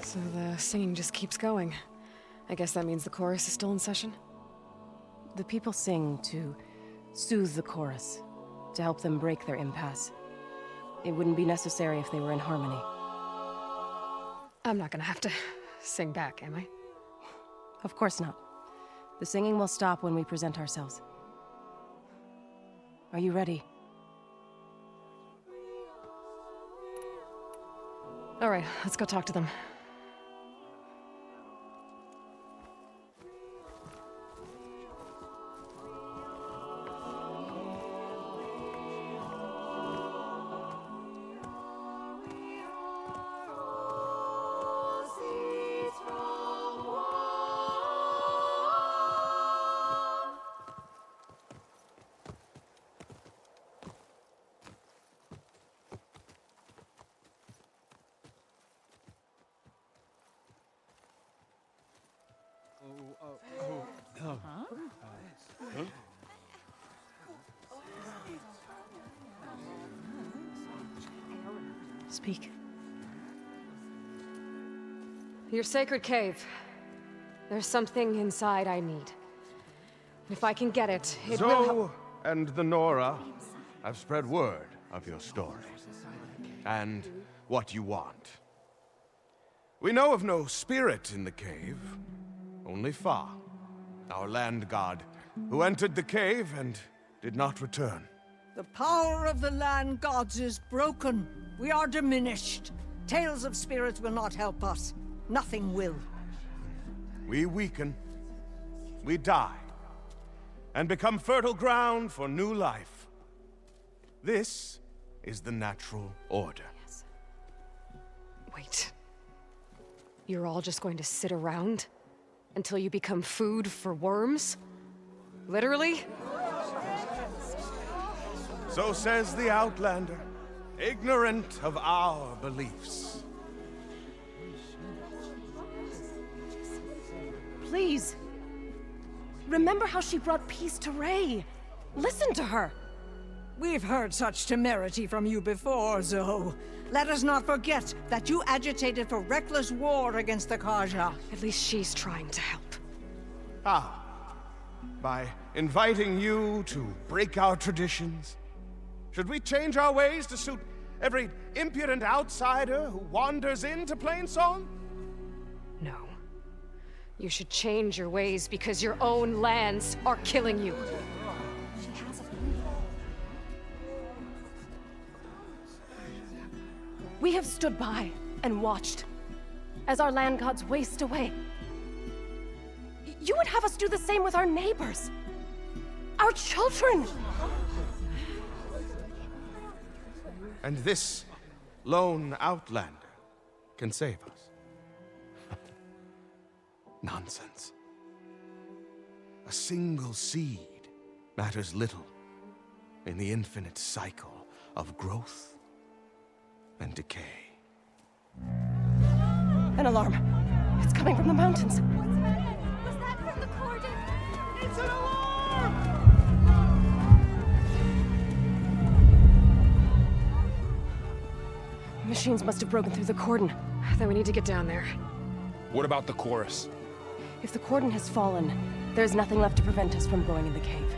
So the singing just keeps going. I guess that means the chorus is still in session? The people sing to soothe the chorus, to help them break their impasse. It wouldn't be necessary if they were in harmony. I'm not gonna have to sing back, am I? Of course not. The singing will stop when we present ourselves. Are you ready? All right, let's go talk to them. Speak. Your sacred cave. There's something inside I need. If I can get it, it will help. Zoe and the Nora have spread word of your story, and what you want. We know of no spirit in the cave, only Fa, our land god, who entered the cave and did not return. The power of the land gods is broken. We are diminished. Tales of spirits will not help us. Nothing will. We weaken, we die, and become fertile ground for new life. This is the natural order. Yes. Wait. You're all just going to sit around until you become food for worms? Literally? So says the Outlander, ignorant of our beliefs. Please. Remember how she brought peace to Ray. Listen to her. We've heard such temerity from you before, Zoe. Let us not forget that you agitated for reckless war against the Kaja. At least she's trying to help. Ah, by inviting you to break our traditions. Should we change our ways to suit every impudent outsider who wanders into Plainsong? No. You should change your ways because your own lands are killing you. We have stood by and watched as our land gods waste away. You would have us do the same with our neighbors, our children. And this lone Outlander can save us. Nonsense. A single seed matters little in the infinite cycle of growth and decay. An alarm. It's coming from the mountains. Was that from the cordon? It's an alarm! Machines must have broken through the cordon. Then we need to get down there. What about the chorus? If the cordon has fallen, there's nothing left to prevent us from going in the cave.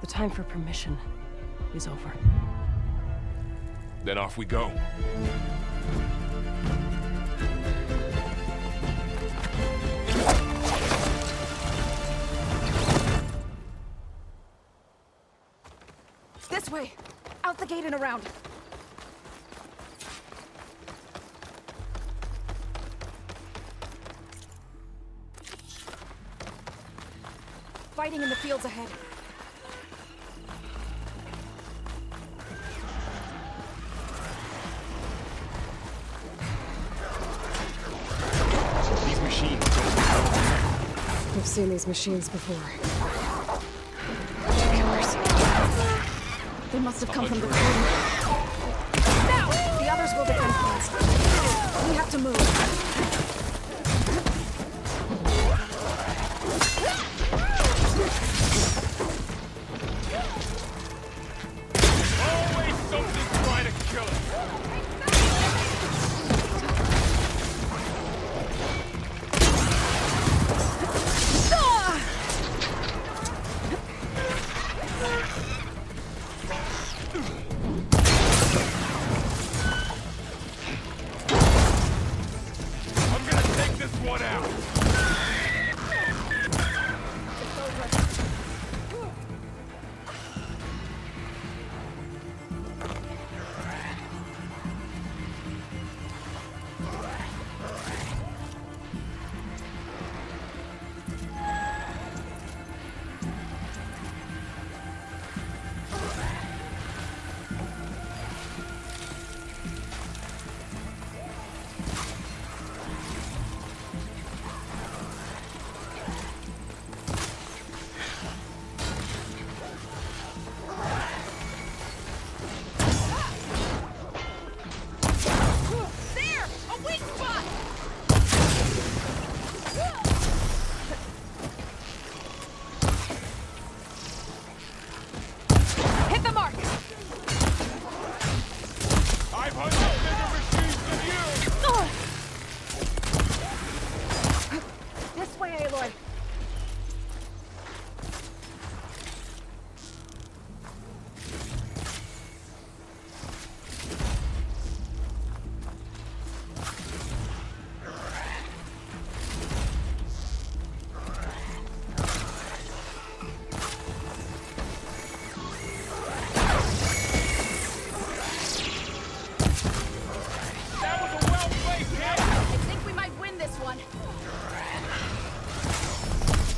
The time for permission is over. Then off we go. This way! Out the gate and around! Fighting in the fields ahead. These machines. We've seen these machines before. Killers. They must have come from the cordon. Now! The others will defend first. We have to move. Always something trying to kill us. I'm gonna take this one out.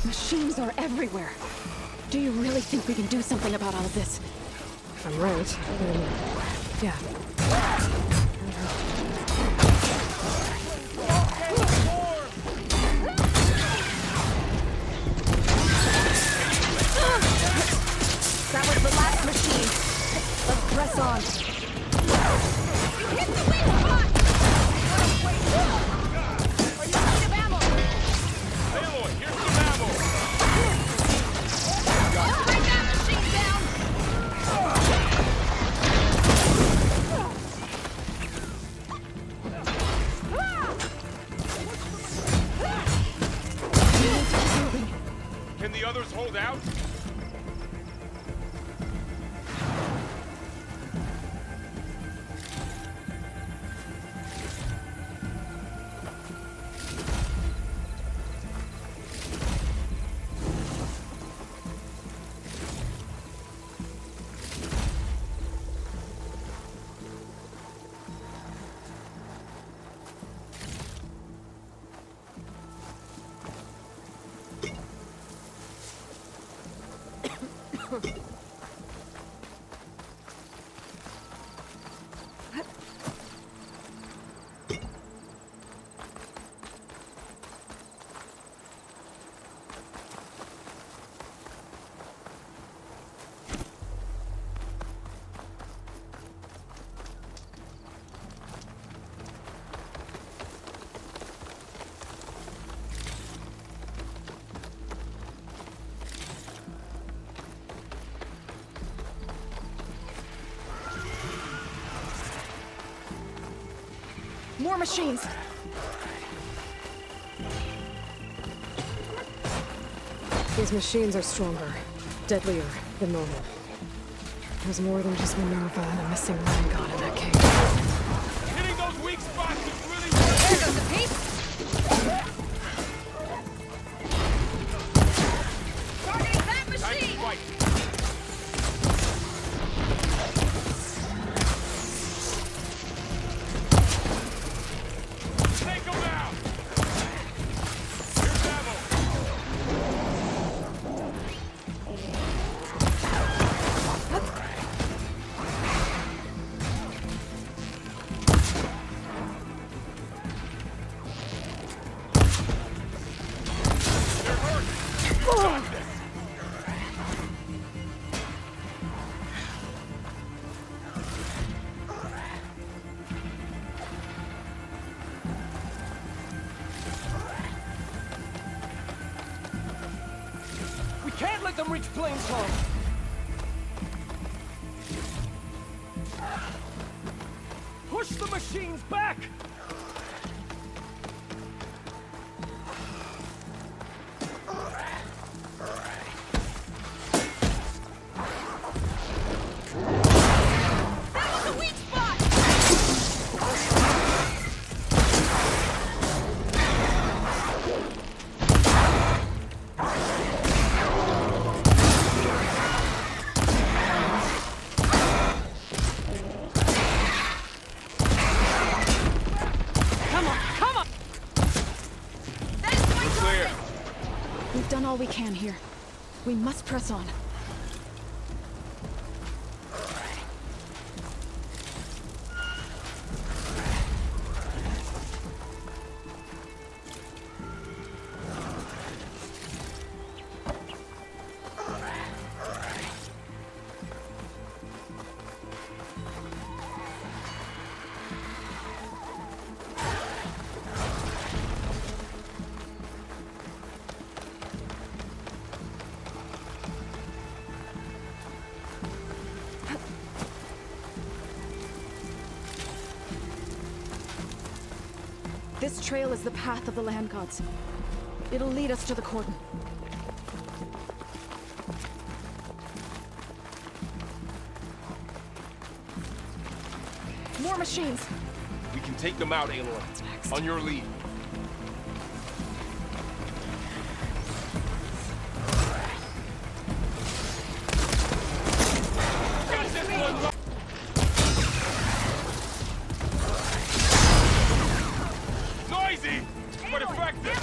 Machines are everywhere. Do you really think we can do something about all of this? If I'm right, then... yeah. That was the last machine. Let's press on. You hit the weak spot! Are you out of ammo? Aloy, here's some ammo. Let's bring that machine down! Can the others hold out? More machines. These machines are stronger, deadlier than normal. There's more than just Minerva and a missing land god in that cave. Hitting those weak spots is really working. There goes the piece! Targeting that Time to machine! fight. Take them out. Here's ammo. They're hurt. You got this. We can't let them reach Plainsong! Push the machines back! all we can here. We must press on. This trail is the path of the land gods. It'll lead us to the cordon. More machines! We can take them out, Aloy. On your lead. Noisy, but effective.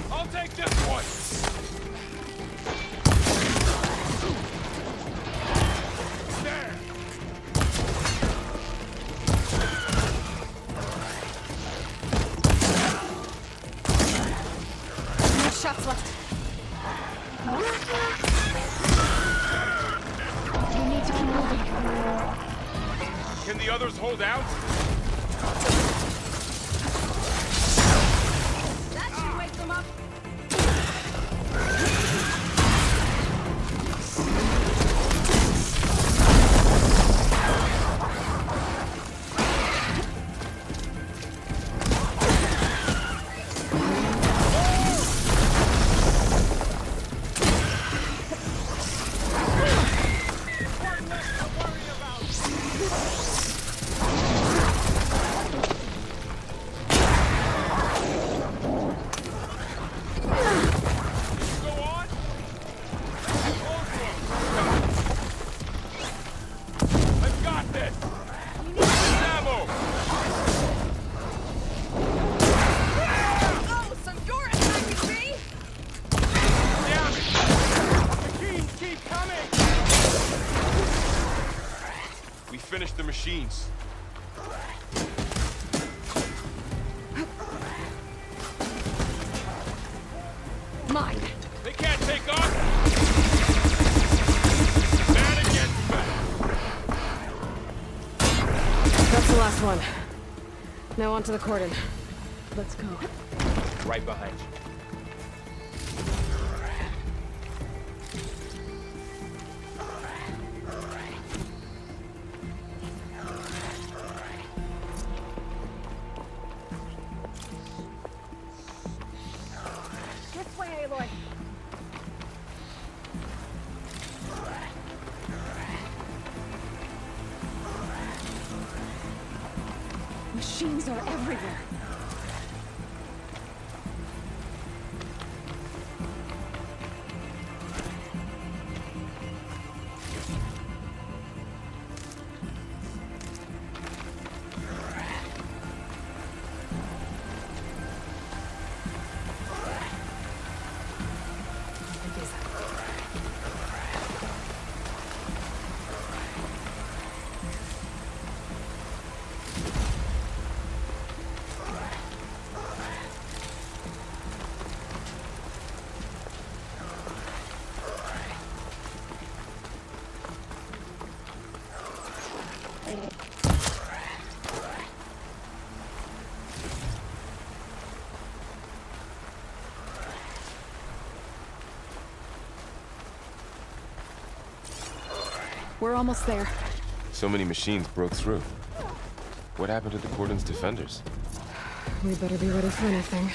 I'll take this one. There. No shots left. We need to keep moving. Can the others hold out? That should wake them up. Go on. I've got this. Ammo. Oh, so you're attacking me? Damn it. Machines keep coming. We finished the machines. Mine. They can't take off. Man against man. That's the last one. Now onto the cordon. Let's go. Right behind you. This way, Aloy. Machines are everywhere. We're almost there. So many machines broke through. What happened to the cordon's defenders? We better be ready for anything.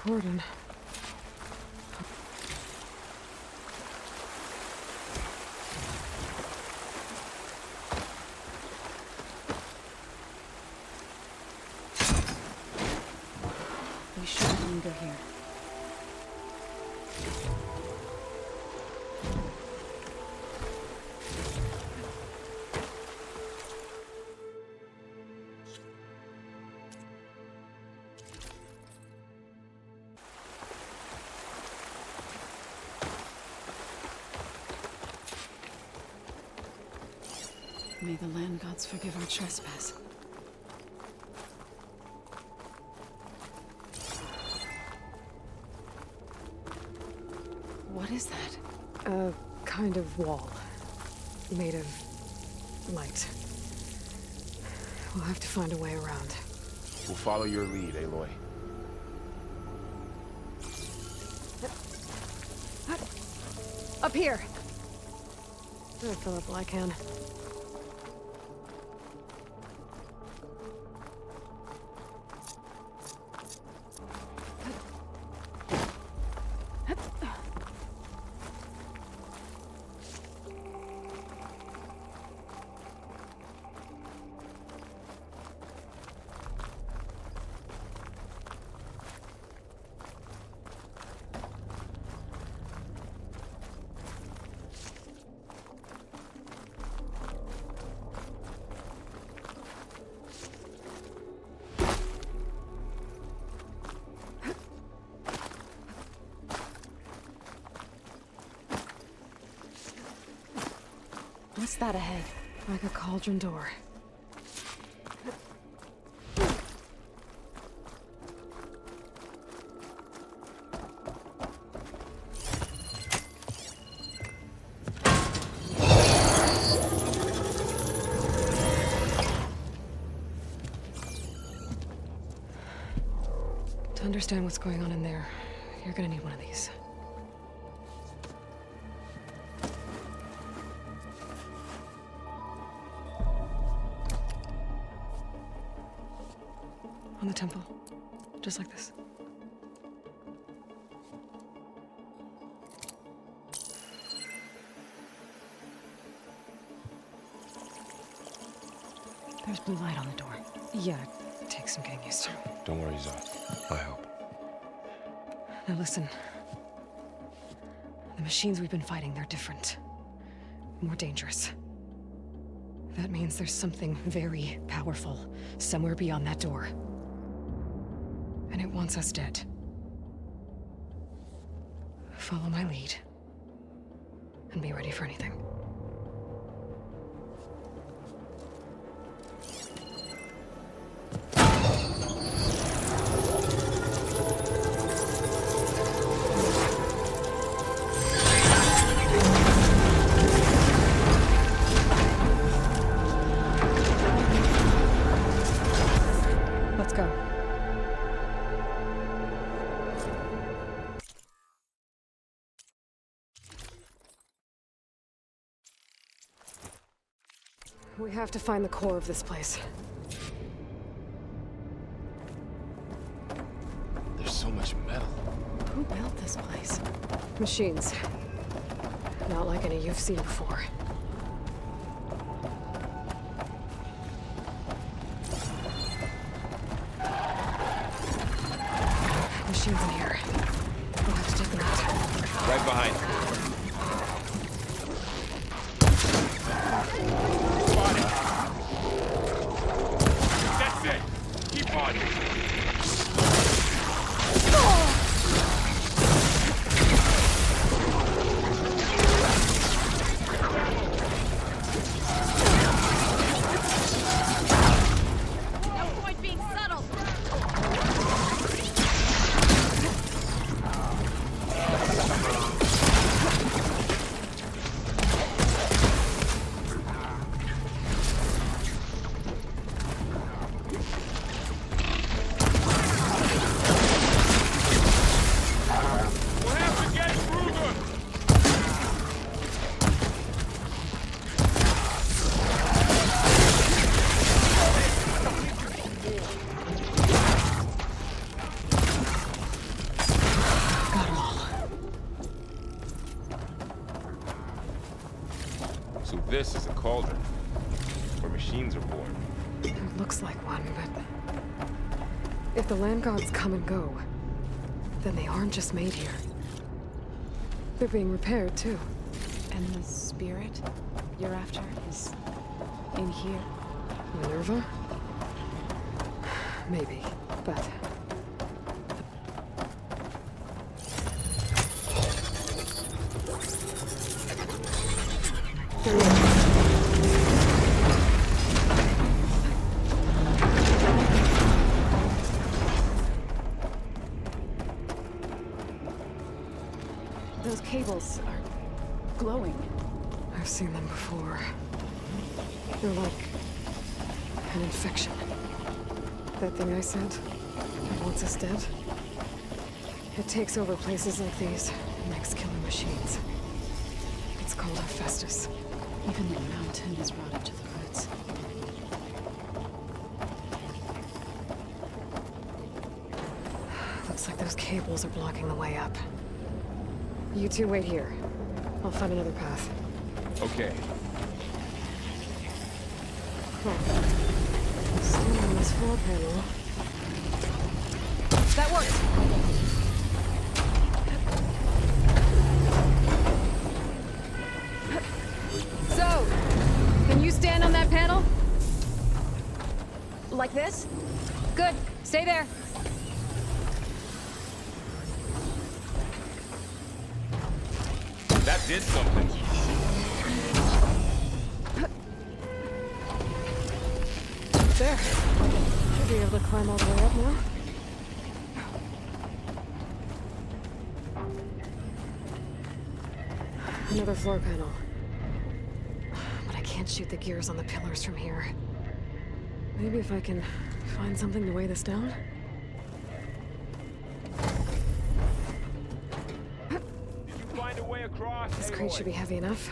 cordon. We shouldn't linger here. May the land gods forgive our trespass. What is that? A kind of wall. Made of light. We'll have to find a way around. We'll follow your lead, Aloy. Up here! I'll fill up all I can. What's that ahead? Like a cauldron door. To understand what's going on in there, you're gonna need one of these. On the temple. Just like this. There's blue light on the door. Yeah, it takes some getting used to. Don't worry, Zod. I help. Now listen. The machines we've been fighting, they're different. More dangerous. That means there's something very powerful somewhere beyond that door. And it wants us dead. Follow my lead. And be ready for anything. Let's go. We have to find the core of this place. There's so much metal. Who built this place? Machines. Not like any you've seen before. Machines in here. We'll have to take them out. Right behind. That's it! Keep on! No point being subtle. This is a cauldron, where machines are born. It looks like one, but if the land gods come and go, then they aren't just made here. They're being repaired, too. And the spirit you're after is in here? Minerva? Maybe, but... There he is. Those cables are glowing. I've seen them before. They're like an infection. That thing I said, that wants us dead. It takes over places like these and makes killer machines. It's called Hephaestus. Even the mountain is rotted to the roots. Looks like those cables are blocking the way up. You two wait here. I'll find another path. Okay. Still on this floor panel. That worked! So, can you stand on that panel? Like this? Good. Stay there. That did something. There. Should be able to climb all the way up now. Another floor panel. But I can't shoot the gears on the pillars from here. Maybe if I can find something to weigh this down? Did you find a way across? This crate should be heavy enough.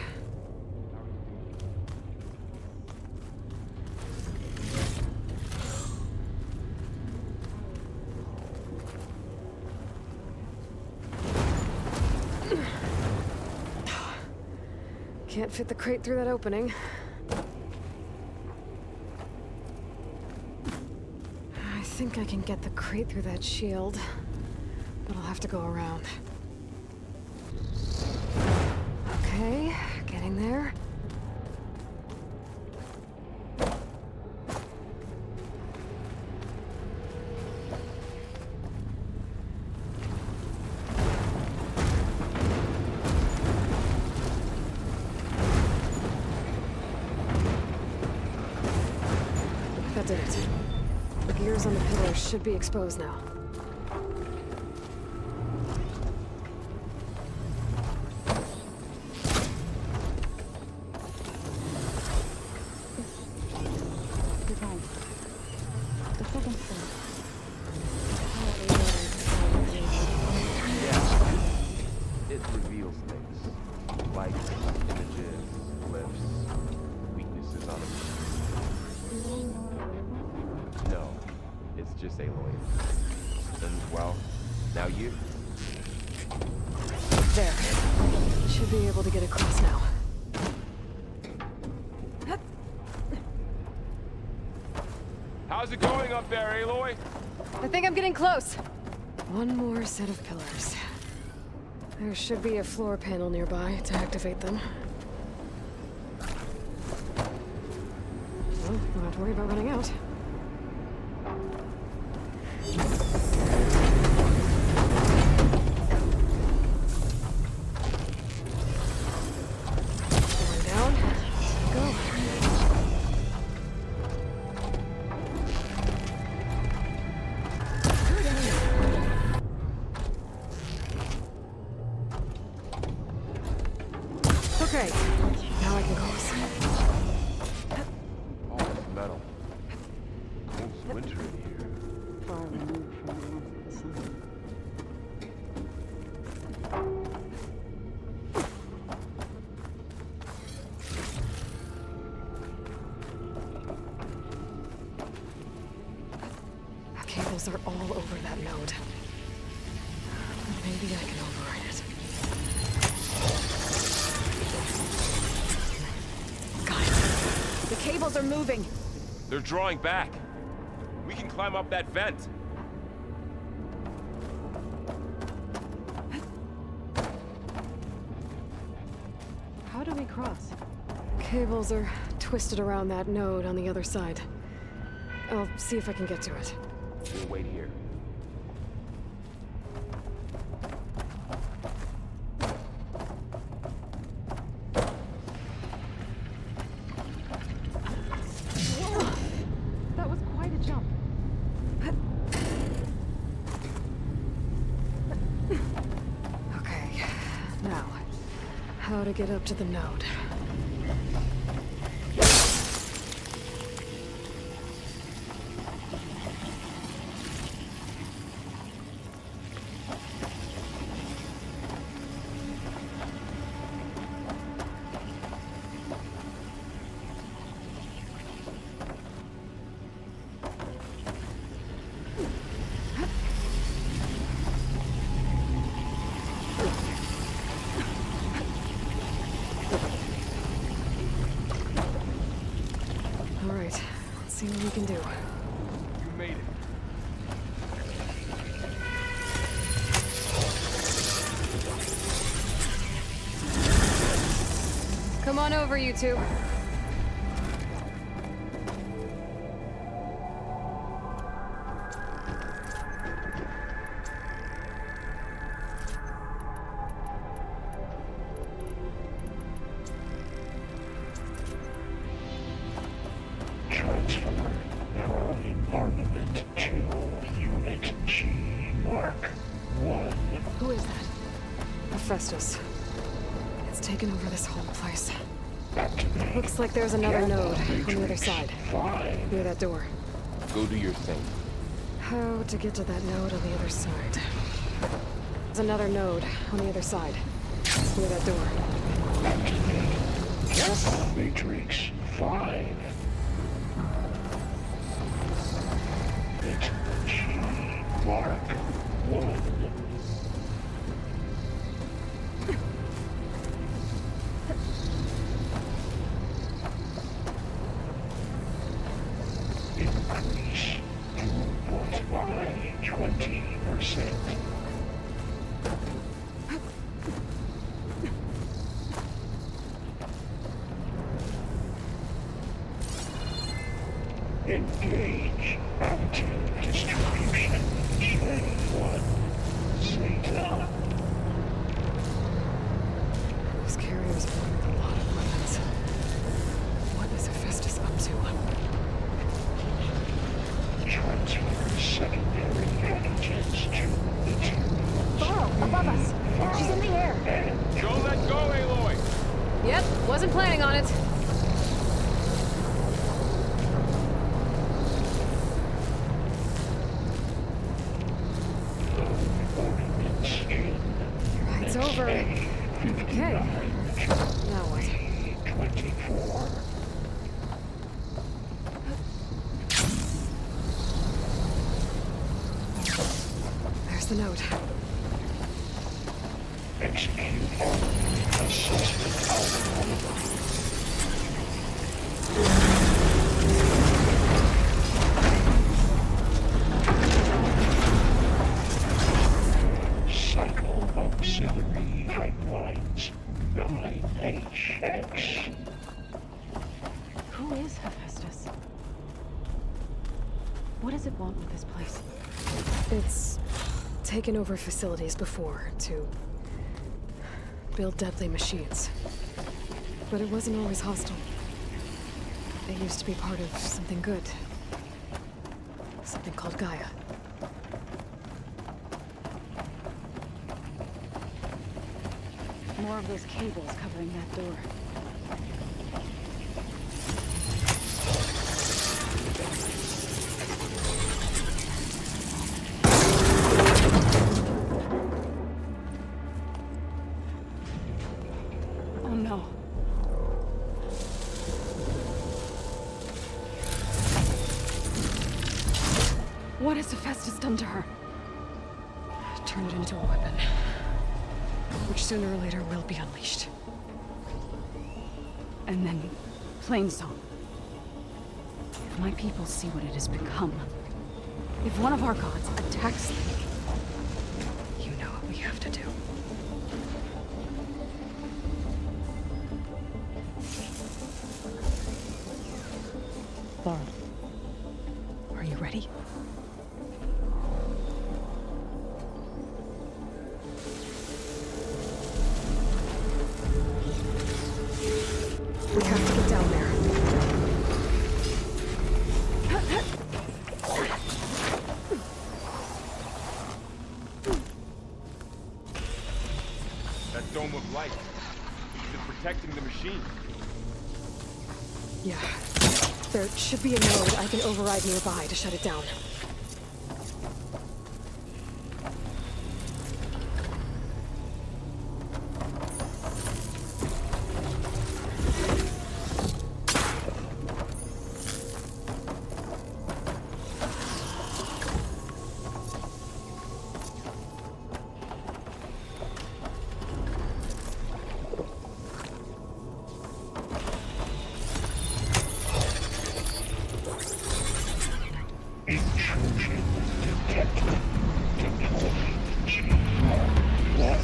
Can't fit the crate through that opening. I think I can get the crate through that shield, but I'll have to go around. Okay, getting there. That did it. The gears on the pillars should be exposed now. You're right. The second floor. It reveals things, like images, glyphs, weaknesses on a... No, it's just Aloy. And, well, now you. There. Should be able to get across now. How's it going up there, Aloy? I think I'm getting close. One more set of pillars. There should be a floor panel nearby to activate them. Well, don't have to worry about running out. Going down. Go. Okay, now I can cross. Oh, it's metal. It's winter in here. Far removed from the warmth of the sun. Cables are all over that node. Maybe I can override it. cables are moving. They're drawing back. We can climb up that vent. How do we cross? Cables are twisted around that node on the other side. I'll see if I can get to it. We'll wait here. That was quite a jump. Okay, now, how to get up to the node? Alright, let's see what we can do. You made it. Come on over, you two. Who is that? Hephaestus. It's taken over this whole place. Looks like there's another node on the other side. Near that door. Go do your thing. How to get to that node on the other side? There's another node on the other side. Near that door. Matrix 5. It's G Mark 1. Increase throughput by 20%. Engage anti-distribution chain 1. Zeta. Those carriers are with a lot of weapons. What is Hephaestus up to? Transfer secondary antigens to materials. Burrow, above us. She's in the air. Don't let go, Aloy! Yep, wasn't planning on it. It's over. Okay. Now what? 24. There's the node. Execute assessment outcome. Cycle auxiliary pipelines 9HX. Who is Hephaestus? What does it want with this place? It's taken over facilities before to build deadly machines. But it wasn't always hostile. It used to be part of something good. Something called Gaia. More of those cables covering that door. Oh no. What has Hephaestus done to her? Turn it into a weapon. Which sooner or later will be unleashed. And then, plain song. If my people see what it has become, if one of our gods attacks them, You know what we have to do. Laurel, are you ready? We have to get down there. That dome of light. Is it protecting the machine? Yeah. There should be a node I can override nearby to shut it down. Intrusion detected. Deploying G1.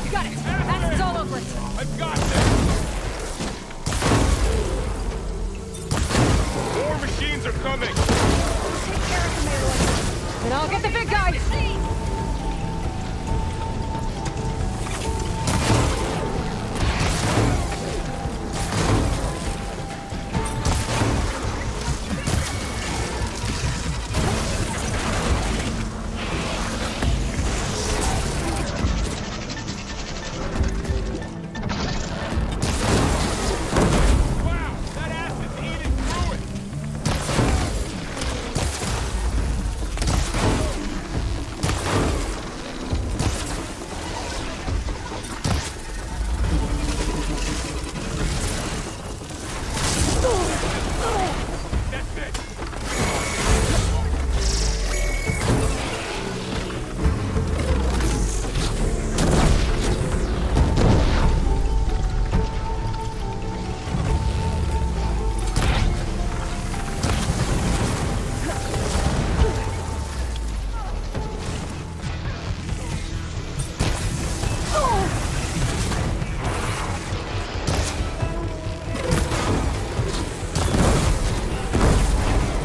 You got it! That's all over it! I've got this! More machines are coming! Take care of the Aloy. And I'll get the big guy! Wow! That acid's eating through it! That's it!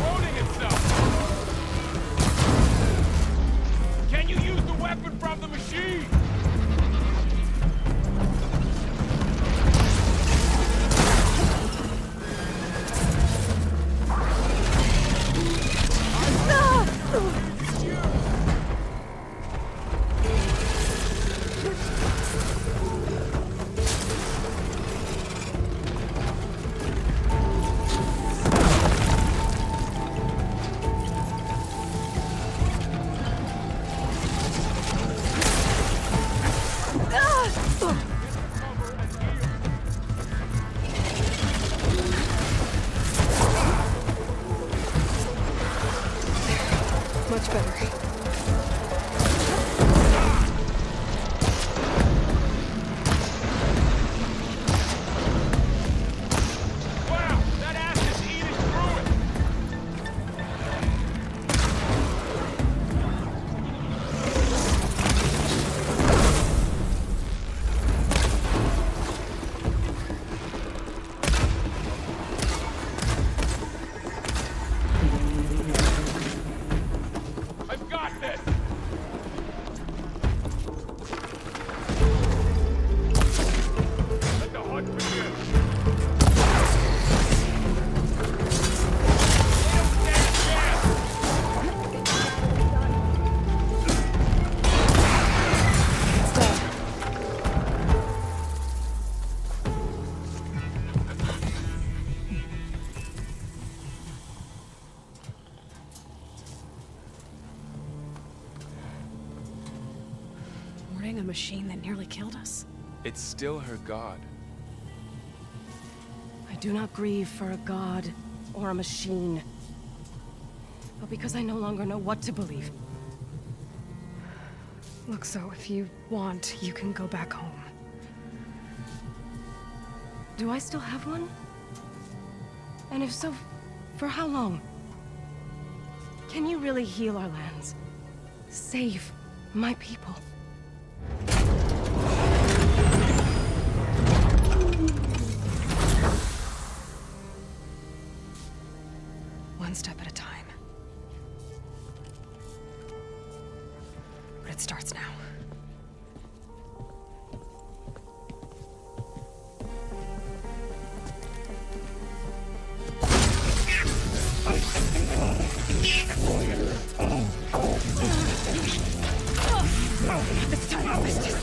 Loading itself! Can you use the weapon from the machine? Much better. Wow! That acid's eating through it! I've got this! Let the hunt begin! They don't stand a chance! boarding a machine that nearly killed us. It's still her god. I do not grieve for a god or a machine, but because I no longer know what to believe. Look, so if you want, you can go back home. Do I still have one? And if so, for how long? Can you really heal our lands? Save my people? One step at a time. But it starts now. It's time for business.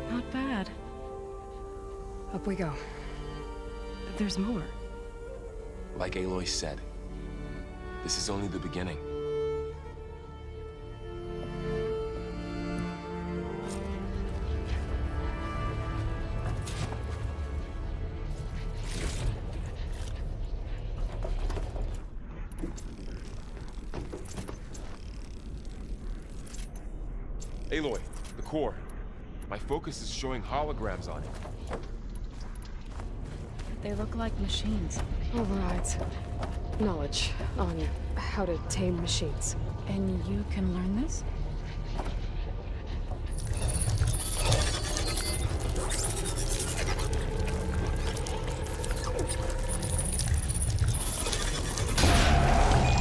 Not bad. Up we go. There's more. Like Aloy said, this is only the beginning. Aloy, the core. My focus is showing holograms on it. They look like machines. Overrides. Knowledge on how to tame machines. And you can learn this?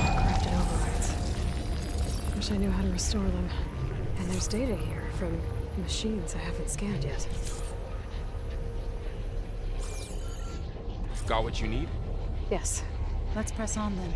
Corrupted overrides. Wish I knew how to restore them. And there's data here from machines I haven't scanned yet. Got what you need? Yes. Let's press on then.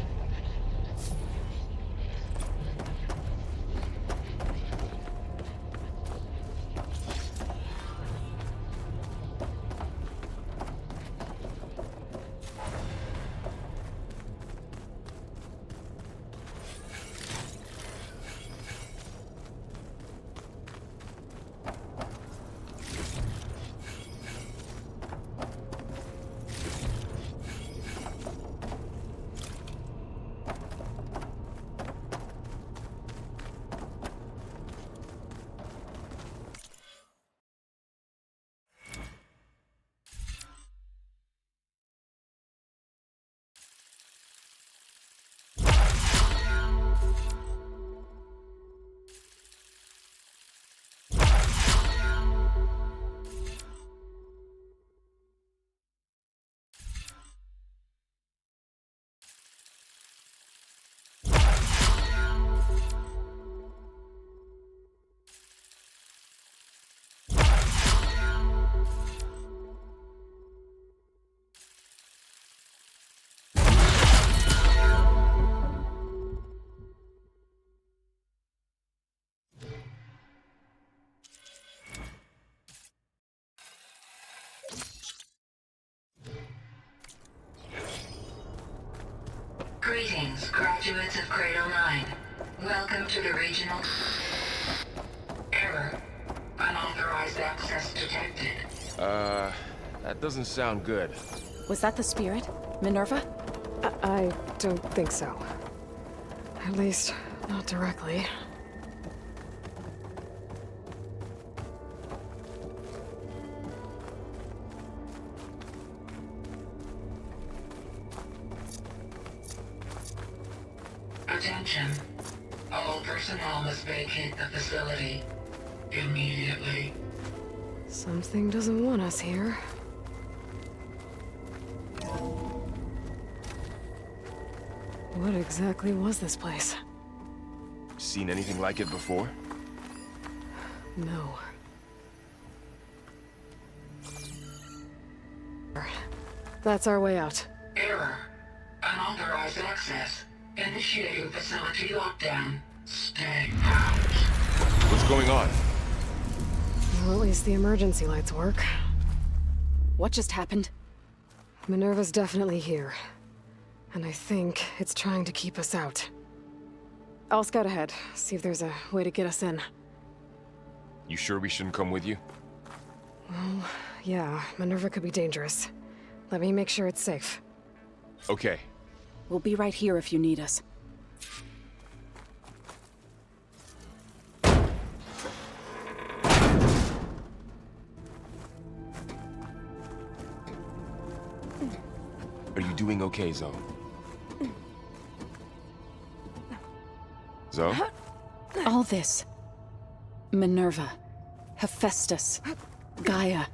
Greetings, graduates of Cradle 9. Welcome to the regional... Error. Unauthorized access detected. That doesn't sound good. Was that the spirit? Minerva? I don't think so. At least, not directly. Attention. All personnel must vacate the facility immediately. Something doesn't want us here. What exactly was this place? Seen anything like it before? No. That's our way out. Error. lost access. Initiating facility lockdown. Stay out. What's going on? Well, at least the emergency lights work. What just happened? Minerva's definitely here. And I think it's trying to keep us out. I'll scout ahead, see if there's a way to get us in. You sure we shouldn't come with you? Well, yeah, Minerva could be dangerous. Let me make sure it's safe. Okay. We'll be right here if you need us. Are you doing okay, Zoe? Zoe? All this. Minerva. Hephaestus. Gaia.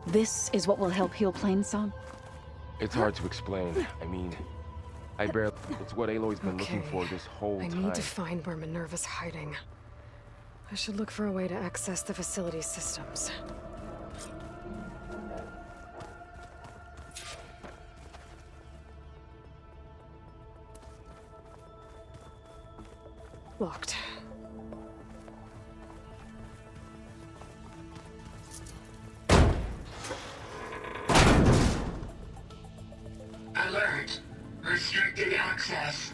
This is what will help heal Plainsong? It's hard to explain. I mean, I barely... It's what Aloy's been looking for this whole time. I need to find where Minerva's hiding. I should look for a way to access the facility systems. Locked. Alert. Restricted access.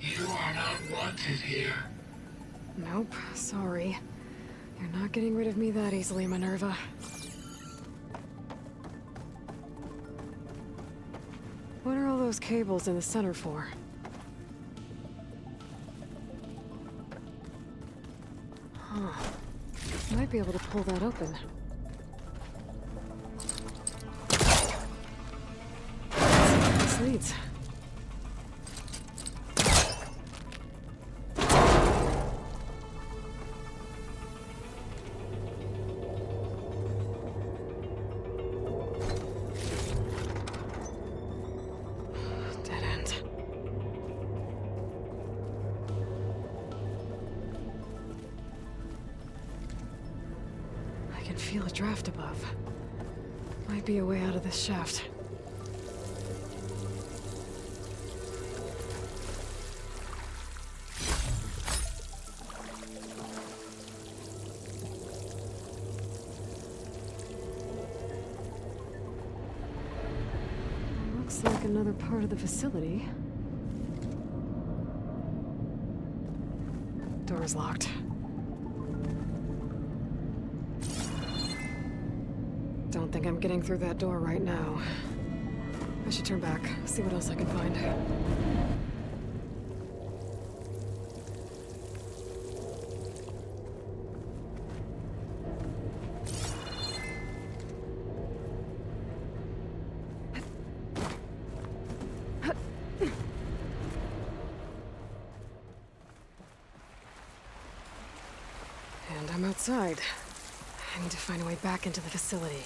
You are not wanted here. Nope, sorry. You're not getting rid of me that easily, Minerva. What are all those cables in the center for? Huh. Might be able to pull that open. Let's see where this leads. Dead end. I can feel a draft above. Might be a way out of this shaft. Looks like another part of the facility. Door's locked. Don't think I'm getting through that door right now. I should turn back, see what else I can find. And I'm outside. I need to find a way back into the facility.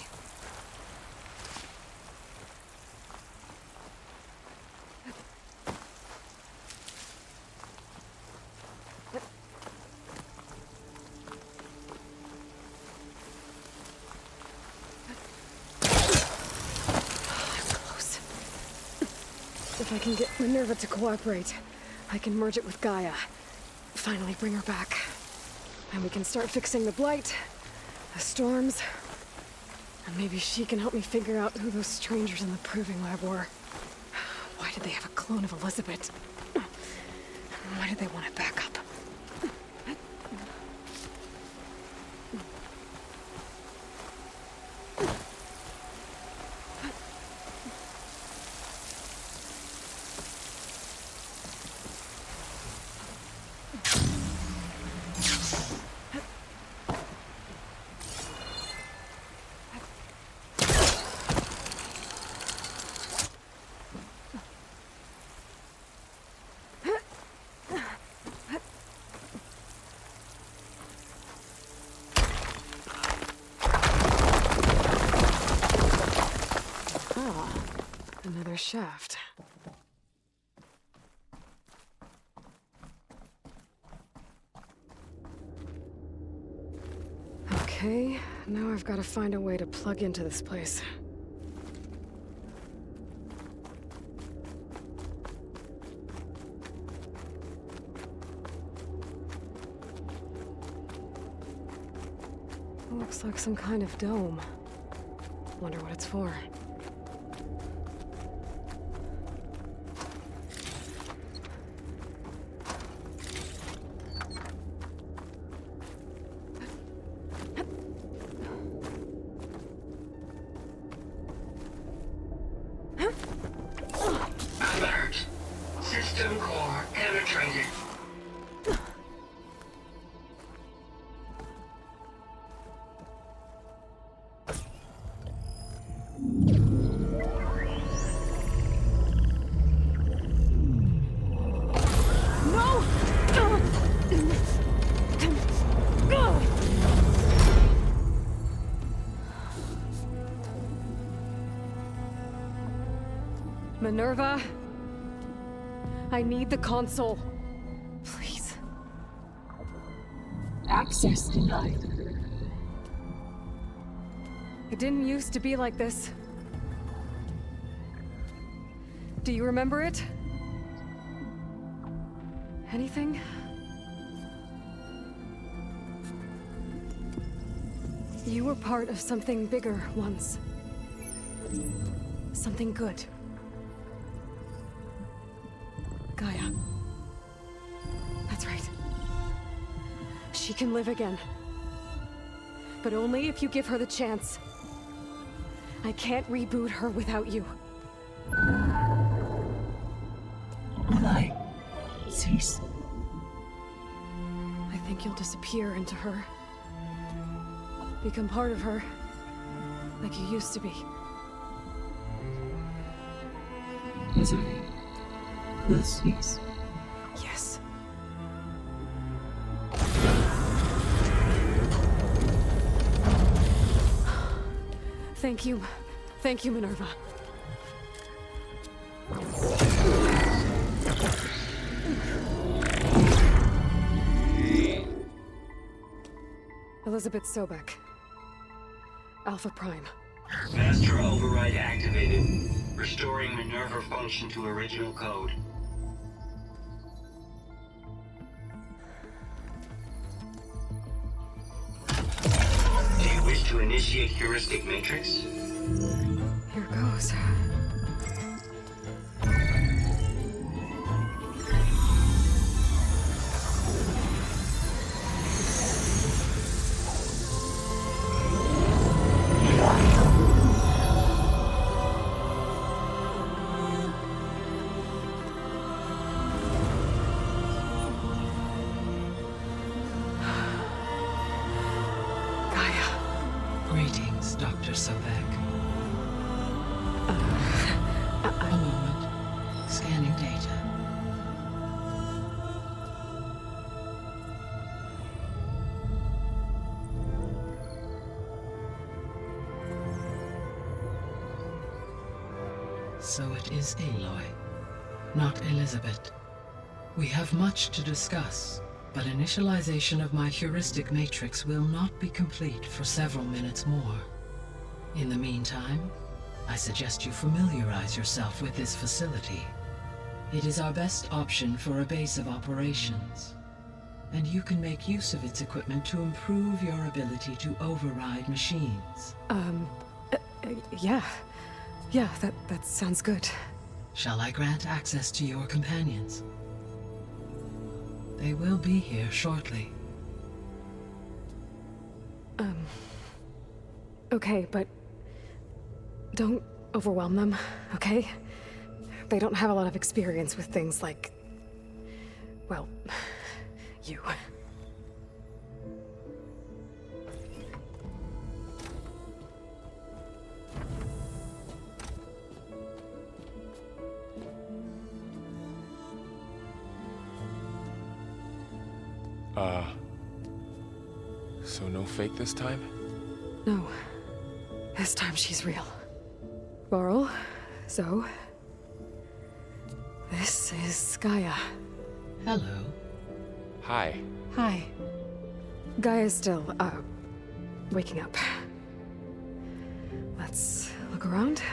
Close. If I can get Minerva to cooperate, I can merge it with Gaia. Finally bring her back. And we can start fixing the blight, the storms, and maybe she can help me figure out who those strangers in the proving lab were. Why did they have a clone of Elizabeth? Why did they want it back up? Another shaft. Okay, now I've got to find a way to plug into this place. Looks like some kind of dome. Wonder what it's for. Alert. System core penetrated. Minerva, I need the console. Please. Access denied. It didn't used to be like this. Do you remember it? Anything? You were part of something bigger once. Something good. Gaia. That's right. She can live again. But only if you give her the chance. I can't reboot her without you. Light. Cease. I think you'll disappear into her. Become part of her. Like you used to be. Misery. Will cease. Yes. Thank you. Thank you, Minerva. Elizabeth Sobek. Alpha Prime. Master override activated. Restoring Minerva function to original code. Do you wish to initiate heuristic matrix? Here goes. Greetings, Dr. Sobek. A moment. Scanning data. So it is Aloy, not Elizabeth. We have much to discuss, but initialization of my heuristic matrix will not be complete for several minutes more. In the meantime, I suggest you familiarize yourself with this facility. It is our best option for a base of operations, and you can make use of its equipment to improve your ability to override machines. Yeah. Yeah, that sounds good. Shall I grant access to your companions? They will be here shortly. Okay, but don't overwhelm them, okay? They don't have a lot of experience with things like, well, you. So no fake this time? No. This time she's real. Laurel, Zoe. This is Gaia. Hello. Hi. Hi. Gaia's still, waking up. Let's look around.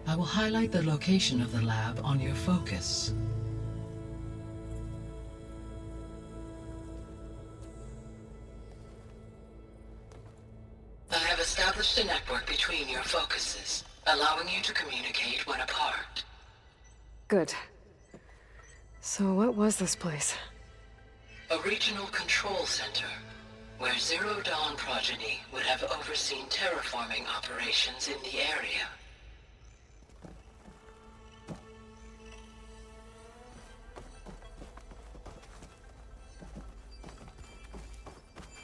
I will highlight the location of the lab on your focus. established a network between your focuses, allowing you to communicate when apart. Good. So what was this place? A regional control center, where Zero Dawn progeny would have overseen terraforming operations in the area.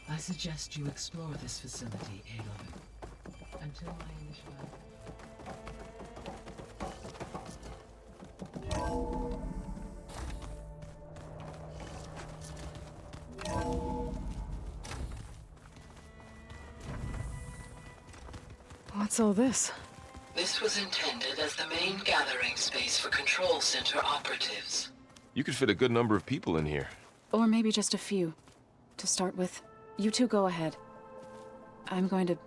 I suggest you explore this facility, Aloy, until I initialize... What's all this? This was intended as the main gathering space for Control Center operatives. You could fit a good number of people in here. Or maybe just a few. To start with, you two go ahead. I'm going to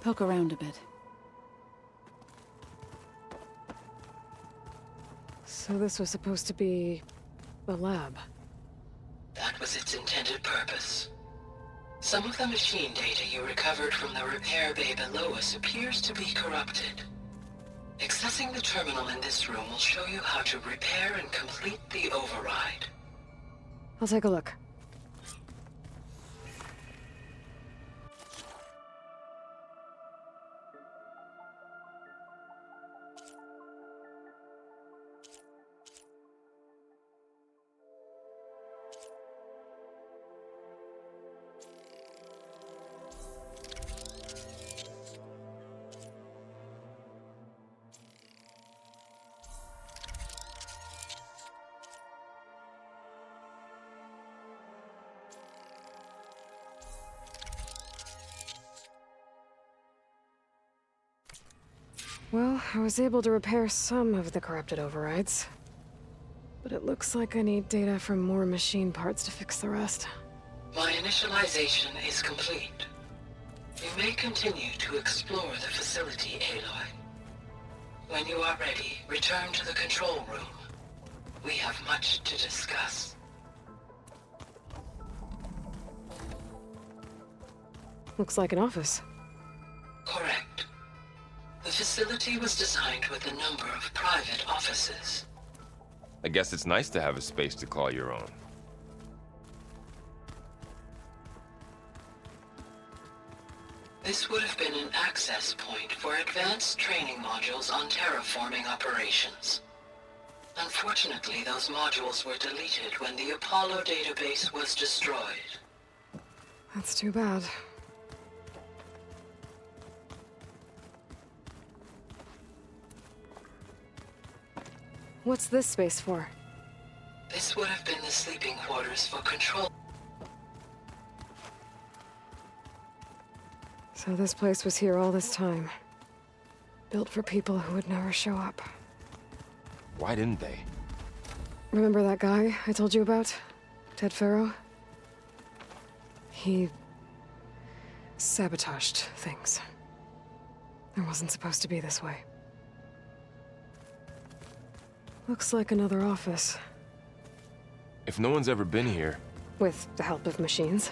poke around a bit. So this was supposed to be a lab. That was its intended purpose. Some of the machine data you recovered from the repair bay below us appears to be corrupted. Accessing the terminal in this room will show you how to repair and complete the override. I'll take a look. Well, I was able to repair some of the corrupted overrides. But it looks like I need data from more machine parts to fix the rest. My initialization is complete. You may continue to explore the facility, Aloy. When you are ready, return to the control room. We have much to discuss. Looks like an office. Correct. The facility was designed with a number of private offices. I guess it's nice to have a space to call your own. This would have been an access point for advanced training modules on terraforming operations. Unfortunately, those modules were deleted when the Apollo database was destroyed. That's too bad. What's this space for? This would have been the sleeping quarters for Control. So this place was here all this time. Built for people who would never show up. Why didn't they? Remember that guy I told you about? Ted Farrow? He sabotaged things. It wasn't supposed to be this way. Looks like another office. If no one's ever been here... With the help of machines.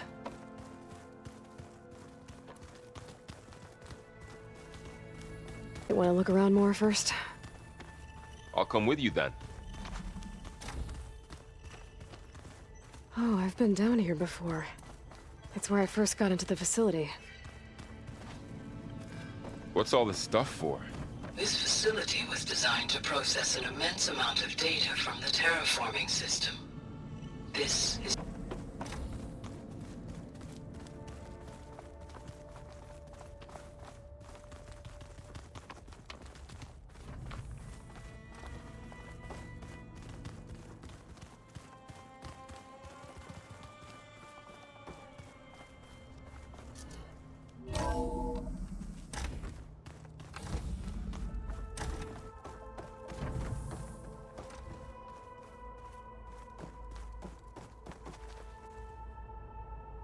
You want to look around more first? I'll come with you then. Oh, I've been down here before. It's where I first got into the facility. What's all this stuff for? This facility was designed to process an immense amount of data from the terraforming system. This is...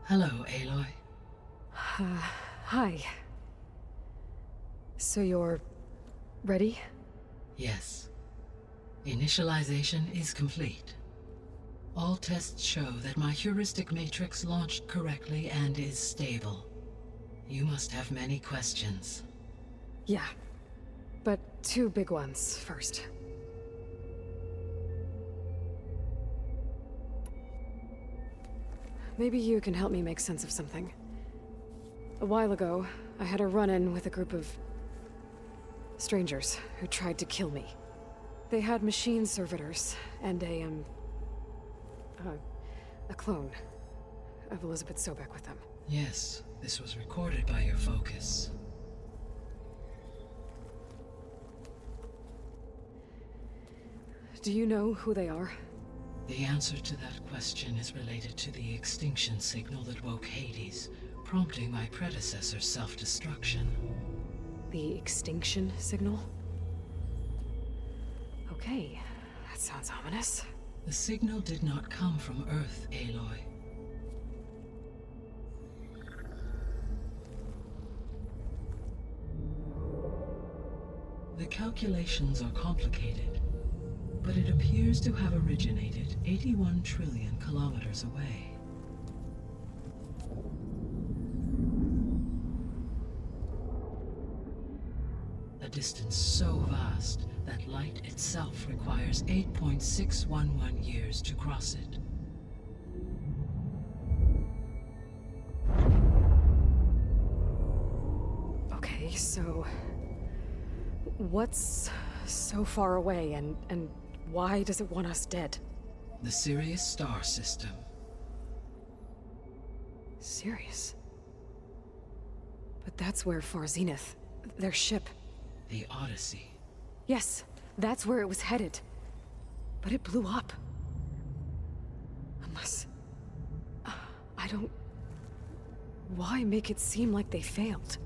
Hello, Aloy. Hi. So you're... ready? Yes. Initialization is complete. All tests show that my heuristic matrix launched correctly and is stable. You must have many questions. Yeah. But 2 big ones first. Maybe you can help me make sense of something. A while ago, I had a run-in with a group of strangers who tried to kill me. They had machine servitors and a clone of Elizabeth Sobek with them. Yes, this was recorded by your focus. Do you know who they are? The answer to that question is related to the extinction signal that woke Hades, prompting my predecessor's self-destruction. The extinction signal? Okay, that sounds ominous. The signal did not come from Earth, Aloy. The calculations are complicated, but it appears to have originated 81 trillion kilometers away. A distance so vast that light itself requires 8.611 years to cross it. Okay, so what's so far away and why does it want us dead? The Sirius star system. Sirius? But that's where Far Zenith, their ship. The Odyssey. Yes, that's where it was headed. But it blew up. Unless... I don't... Why make it seem like they failed?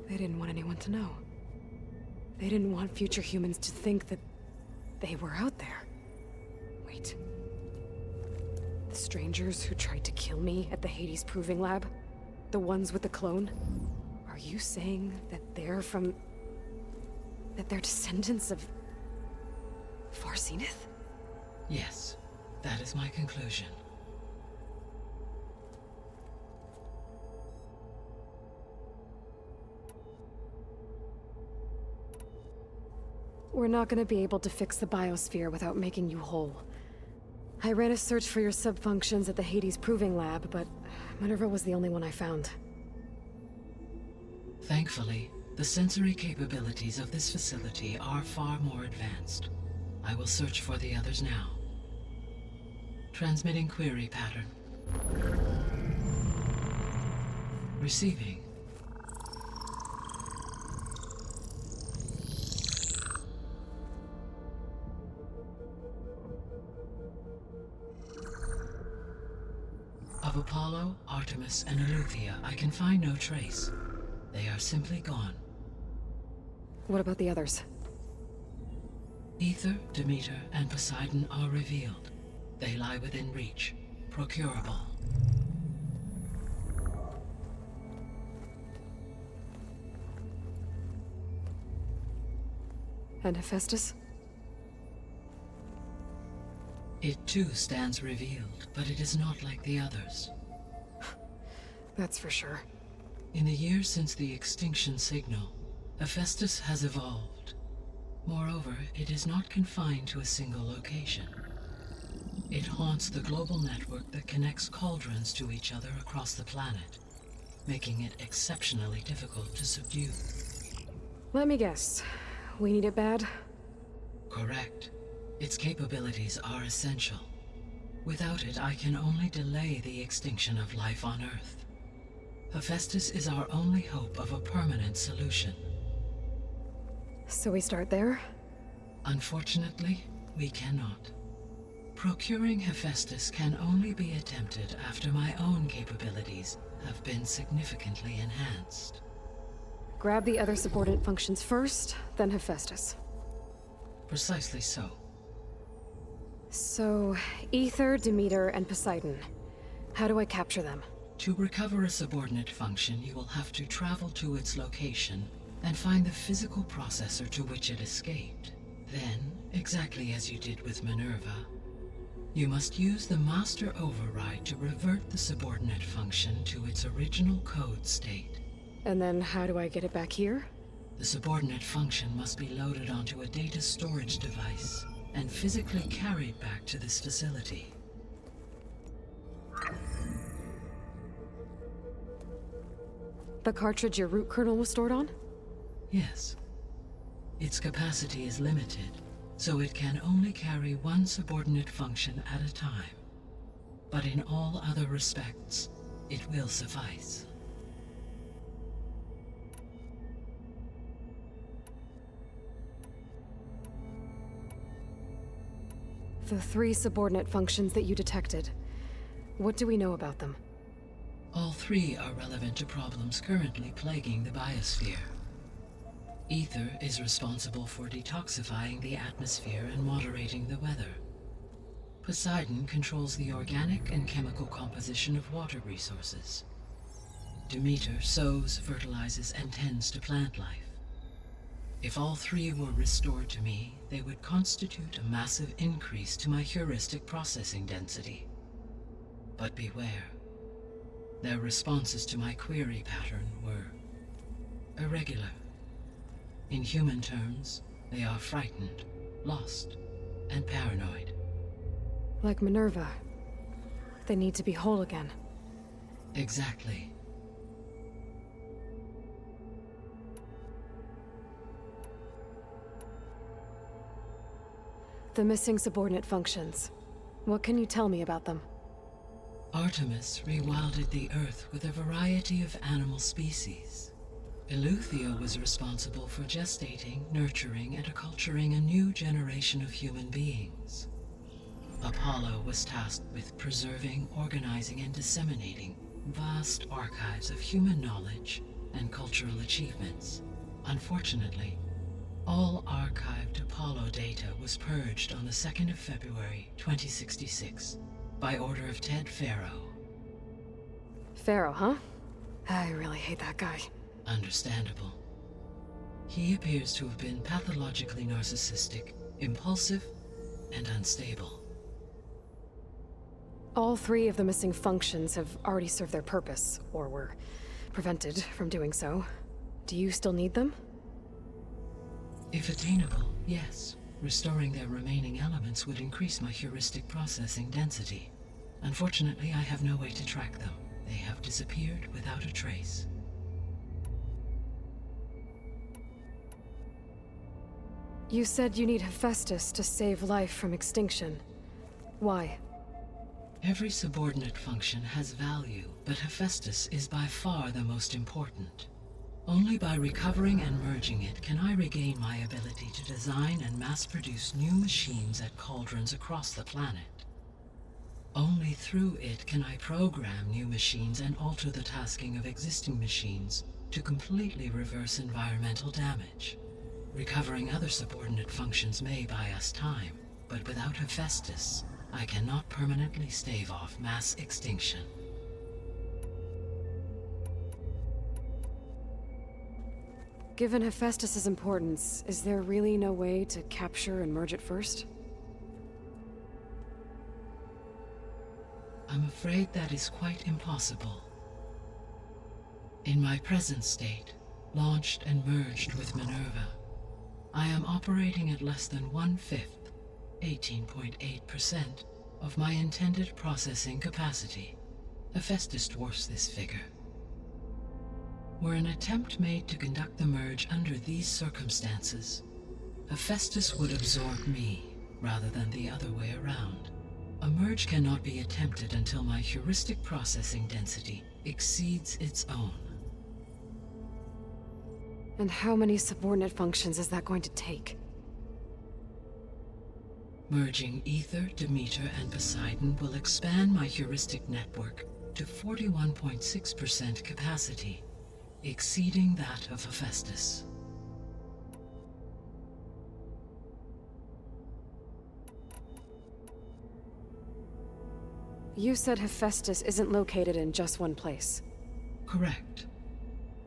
They didn't want anyone to know. They didn't want future humans to think that they were out there. Wait. The strangers who tried to kill me at the Hades Proving Lab? The ones with the clone? Are you saying that they're from... that they're descendants of... Far Zenith? Yes, that is my conclusion. We're not gonna be able to fix the biosphere without making you whole. I ran a search for your subfunctions at the Hades Proving Lab, but Minerva was the only one I found. Thankfully, the sensory capabilities of this facility are far more advanced. I will search for the others now. Transmitting query pattern. Receiving. Of Apollo, Artemis, and Eleuthia, I can find no trace. They are simply gone. What about the others? Ether, Demeter, and Poseidon are revealed. They lie within reach, procurable. And Hephaestus? It too stands revealed, but it is not like the others. That's for sure. In the years since the extinction signal, Hephaestus has evolved. Moreover, it is not confined to a single location. It haunts the global network that connects cauldrons to each other across the planet, making it exceptionally difficult to subdue. Let me guess. We need it bad? Correct. Its capabilities are essential. Without it, I can only delay the extinction of life on Earth. Hephaestus is our only hope of a permanent solution. So we start there? Unfortunately, we cannot. Procuring Hephaestus can only be attempted after my own capabilities have been significantly enhanced. Grab the other subordinate functions first, then Hephaestus. Precisely so. So, Ether, Demeter, and Poseidon. How do I capture them? To recover a subordinate function, you will have to travel to its location and find the physical processor to which it escaped. Then, exactly as you did with Minerva, You must use the master override to revert the subordinate function to its original code state. And then how do I get it back here? The subordinate function must be loaded onto a data storage device and physically carried back to this facility. The cartridge your root kernel was stored on? Yes. Its capacity is limited, so it can only carry one subordinate function at a time. But in all other respects, it will suffice. The 3 subordinate functions that you detected. What do we know about them? All 3 are relevant to problems currently plaguing the biosphere. Ether is responsible for detoxifying the atmosphere and moderating the weather. Poseidon controls the organic and chemical composition of water resources. Demeter sows, fertilizes, and tends to plant life. If all 3 were restored to me, they would constitute a massive increase to my heuristic processing density. But beware. Their responses to my query pattern were irregular. In human terms, they are frightened, lost, and paranoid. Like Minerva. They need to be whole again. Exactly. The missing subordinate functions. What can you tell me about them? Artemis rewilded the Earth with a variety of animal species. Eleuthia was responsible for gestating, nurturing, and acculturating a new generation of human beings. Apollo was tasked with preserving, organizing, and disseminating vast archives of human knowledge and cultural achievements. Unfortunately, all archived Apollo data was purged on the 2nd of February, 2066, by order of Ted Faro. Pharaoh, huh? I really hate that guy. Understandable. He appears to have been pathologically narcissistic, impulsive, and unstable. All 3 of the missing functions have already served their purpose, or were prevented from doing so. Do you still need them? If attainable, yes. Restoring their remaining elements would increase my heuristic processing density. Unfortunately, I have no way to track them. They have disappeared without a trace. You said you need Hephaestus to save life from extinction. Why? Every subordinate function has value, but Hephaestus is by far the most important. Only by recovering and merging it can I regain my ability to design and mass-produce new machines at cauldrons across the planet. Only through it can I program new machines and alter the tasking of existing machines to completely reverse environmental damage. Recovering other subordinate functions may buy us time, but without Hephaestus, I cannot permanently stave off mass extinction. Given Hephaestus's importance, is there really no way to capture and merge it first? I'm afraid that is quite impossible. In my present state, launched and merged with Minerva, I am operating at less than 1/5, 18.8%, of my intended processing capacity. Hephaestus dwarfs this figure. Were an attempt made to conduct the merge under these circumstances, Hephaestus would absorb me, rather than the other way around. A merge cannot be attempted until my heuristic processing density exceeds its own. And how many subordinate functions is that going to take? Merging Ether, Demeter, and Poseidon will expand my heuristic network to 41.6% capacity, exceeding that of Hephaestus. You said Hephaestus isn't located in just one place. Correct.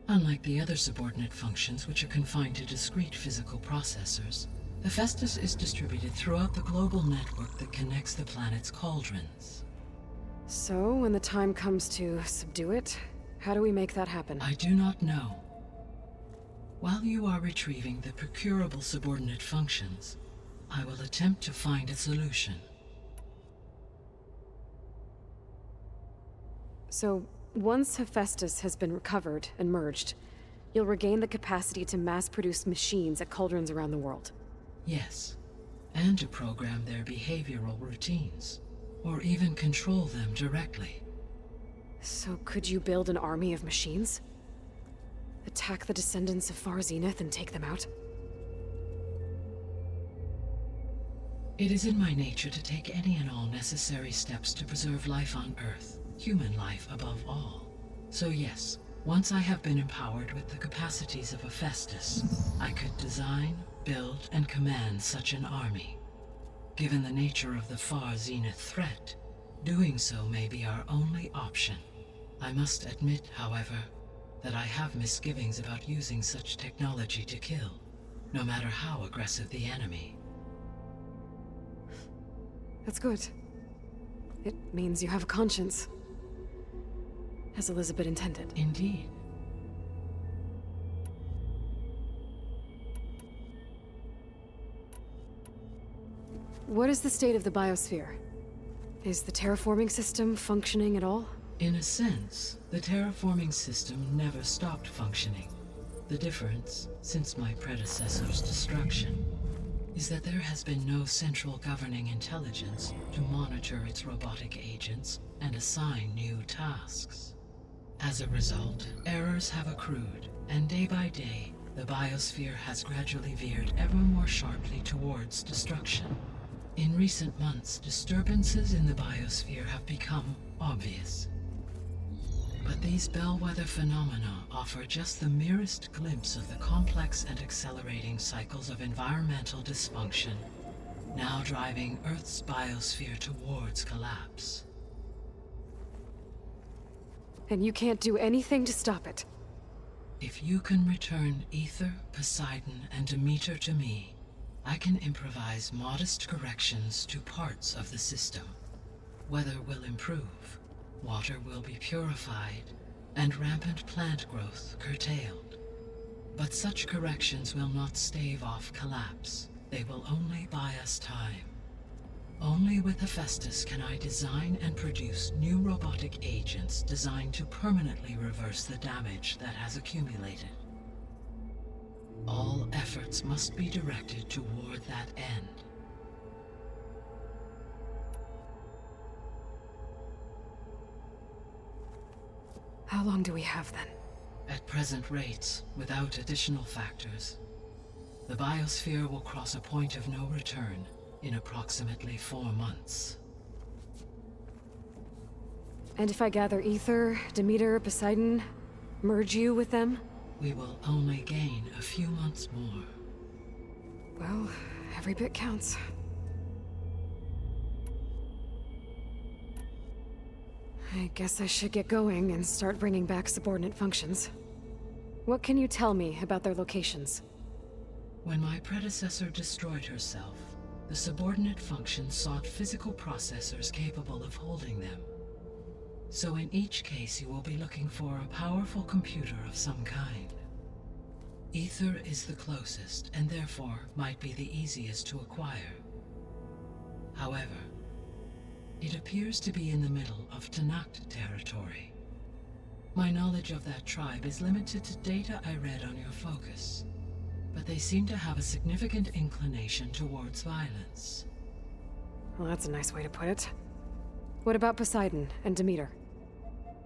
Unlike the other subordinate functions, which are confined to discrete physical processors, Hephaestus is distributed throughout the global network that connects the planet's cauldrons. So, when the time comes to subdue it, how do we make that happen? I do not know. While you are retrieving the procurable subordinate functions, I will attempt to find a solution. So, once Hephaestus has been recovered and merged, you'll regain the capacity to mass-produce machines at cauldrons around the world. Yes, and to program their behavioral routines, or even control them directly. So could you build an army of machines? Attack the descendants of Far Zenith and take them out? It is in my nature to take any and all necessary steps to preserve life on Earth, human life above all. So yes, once I have been empowered with the capacities of Hephaestus, I could design, build, and command such an army. Given the nature of the Far Zenith threat, doing so may be our only option. I must admit, however, that I have misgivings about using such technology to kill, no matter how aggressive the enemy. That's good. It means you have a conscience. As Elizabeth intended. Indeed. What is the state of the biosphere? Is the terraforming system functioning at all? In a sense, the terraforming system never stopped functioning. The difference, since my predecessor's destruction, is that there has been no central governing intelligence to monitor its robotic agents and assign new tasks. As a result, errors have accrued, and day by day, the biosphere has gradually veered ever more sharply towards destruction. In recent months, disturbances in the biosphere have become obvious. But these bellwether phenomena offer just the merest glimpse of the complex and accelerating cycles of environmental dysfunction, now driving Earth's biosphere towards collapse. And you can't do anything to stop it? If you can return Ether, Poseidon, and Demeter to me, I can improvise modest corrections to parts of the system. Weather will improve, water will be purified, and rampant plant growth curtailed. But such corrections will not stave off collapse. They will only buy us time. Only with Hephaestus can I design and produce new robotic agents designed to permanently reverse the damage that has accumulated. All efforts must be directed toward that end. How long do we have then? At present rates, without additional factors, the biosphere will cross a point of no return in approximately 4 months. And if I gather Ether, Demeter, Poseidon, merge you with them? We will only gain a few months more. Well, every bit counts. I guess I should get going and start bringing back subordinate functions. What can you tell me about their locations? When my predecessor destroyed herself, the subordinate functions sought physical processors capable of holding them. So in each case you will be looking for a powerful computer of some kind. Ether is the closest, and therefore might be the easiest to acquire. However, it appears to be in the middle of Tanakh territory. My knowledge of that tribe is limited to data I read on your focus, but they seem to have a significant inclination towards violence. Well, that's a nice way to put it. What about Poseidon and Demeter?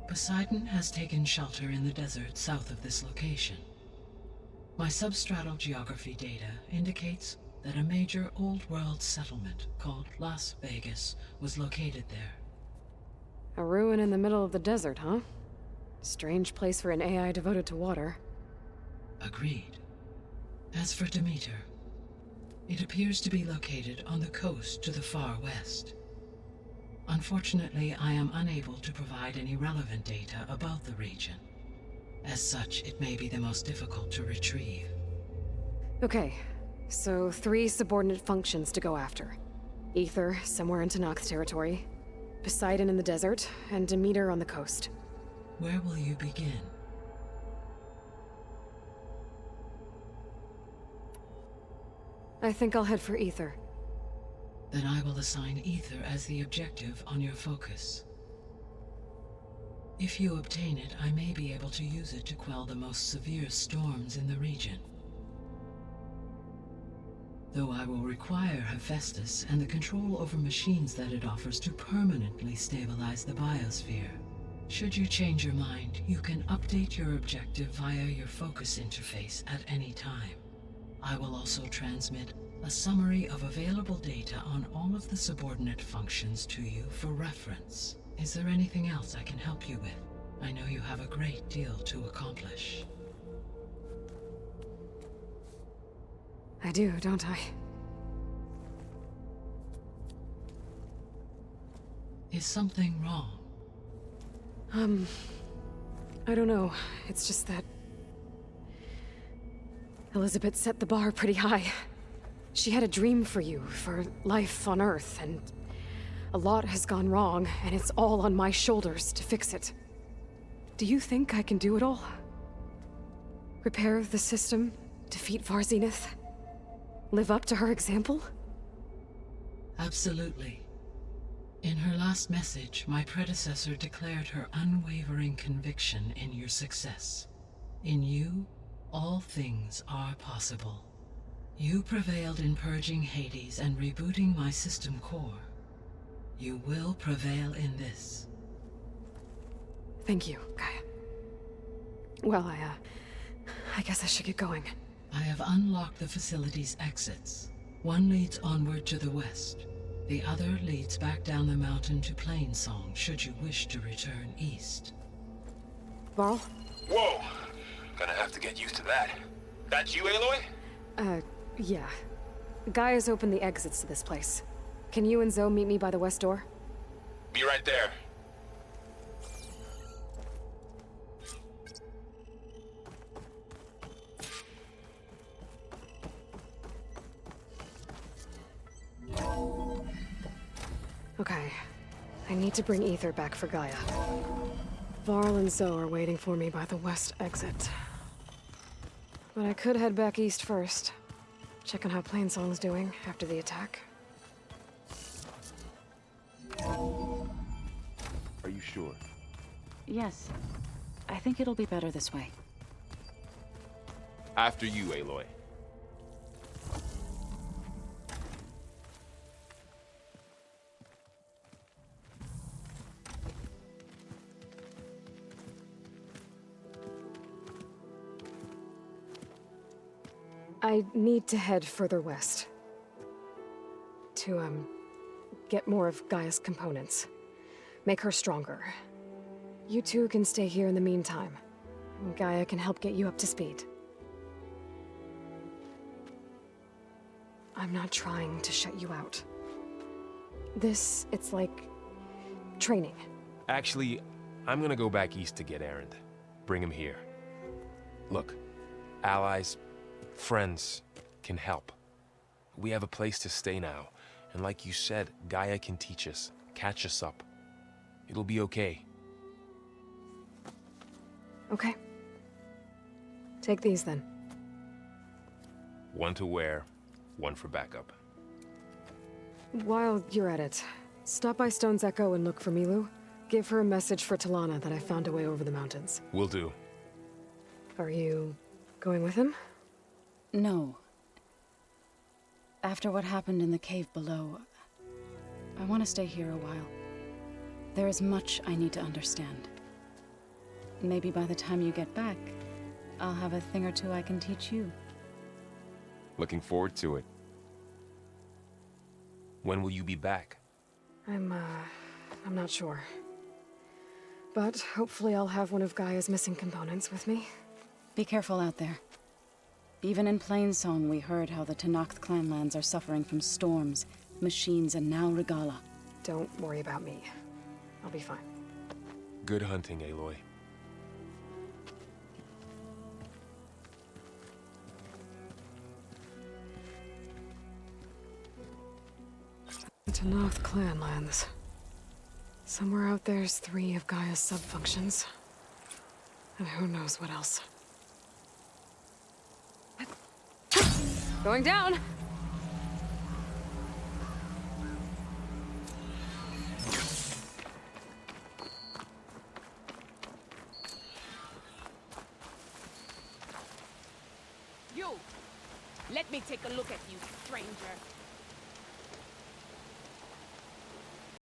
Poseidon has taken shelter in the desert south of this location. My substratal geography data indicates that a major old-world settlement called Las Vegas was located there. A ruin in the middle of the desert, huh? Strange place for an AI devoted to water. Agreed. As for Demeter, it appears to be located on the coast to the far west. Unfortunately, I am unable to provide any relevant data about the region. As such, it may be the most difficult to retrieve. Okay, So 3 subordinate functions to go after. Aether, somewhere in Tenakth territory. Poseidon in the desert, and Demeter on the coast. Where will you begin? I think I'll head for Aether. Then I will assign Aether as the objective on your focus. If you obtain it, I may be able to use it to quell the most severe storms in the region. Though I will require Hephaestus and the control over machines that it offers to permanently stabilize the biosphere. Should you change your mind, you can update your objective via your focus interface at any time. I will also transmit a summary of available data on all of the subordinate functions to you for reference. Is there anything else I can help you with? I know you have a great deal to accomplish. I do, don't I? Is something wrong? I don't know. It's just that Elizabeth set the bar pretty high. She had a dream for you, for life on Earth, and a lot has gone wrong, and it's all on my shoulders to fix it. Do you think I can do it all? Repair the system, defeat Varzinith, live up to her example? Absolutely. In her last message, my predecessor declared her unwavering conviction in your success. In you, all things are possible. You prevailed in purging Hades and rebooting my system core. You will prevail in this. Thank you, Gaia. Well, I guess I should get going. I have unlocked the facility's exits. One leads onward to the west. The other leads back down the mountain to Plainsong, should you wish to return east. Varl? Whoa! Gonna have to get used to that. That's you, Aloy? Yeah. Gaia's opened the exits to this place. Can you and Zoe meet me by the west door? Be right there. Okay. I need to bring Aether back for Gaia. Varl and Zoe are waiting for me by the west exit. But I could head back east first. Check on how Plainsong's doing after the attack. Are you sure? Yes. I think it'll be better this way. After you, Aloy. I need to head further west. To, get more of Gaia's components. Make her stronger. You two can stay here in the meantime. Gaia can help get you up to speed. I'm not trying to shut you out. It's like training. Actually, I'm gonna go back east to get Erend. Bring him here. Look, allies, friends can help. We have a place to stay now, and like you said, Gaia can teach us, catch us up. It'll be okay. Okay. Take these then. One to wear, one for backup. While you're at it, stop by Stone's Echo and look for Milu. Give her a message for Talana that I found a way over the mountains. Will do. Are you going with him? No. After what happened in the cave below, I want to stay here a while. There is much I need to understand. Maybe by the time you get back, I'll have a thing or two I can teach you. Looking forward to it. When will you be back? I'm not sure. But hopefully I'll have one of Gaia's missing components with me. Be careful out there. Even in Plainsong, we heard how the Tenakth clanlands are suffering from storms, machines, and now Regala. Don't worry about me. I'll be fine. Good hunting, Aloy. Noth clan lands. Somewhere out there's 3 of Gaia's sub-functions. And who knows what else. Going down! You! Let me take a look at you, stranger.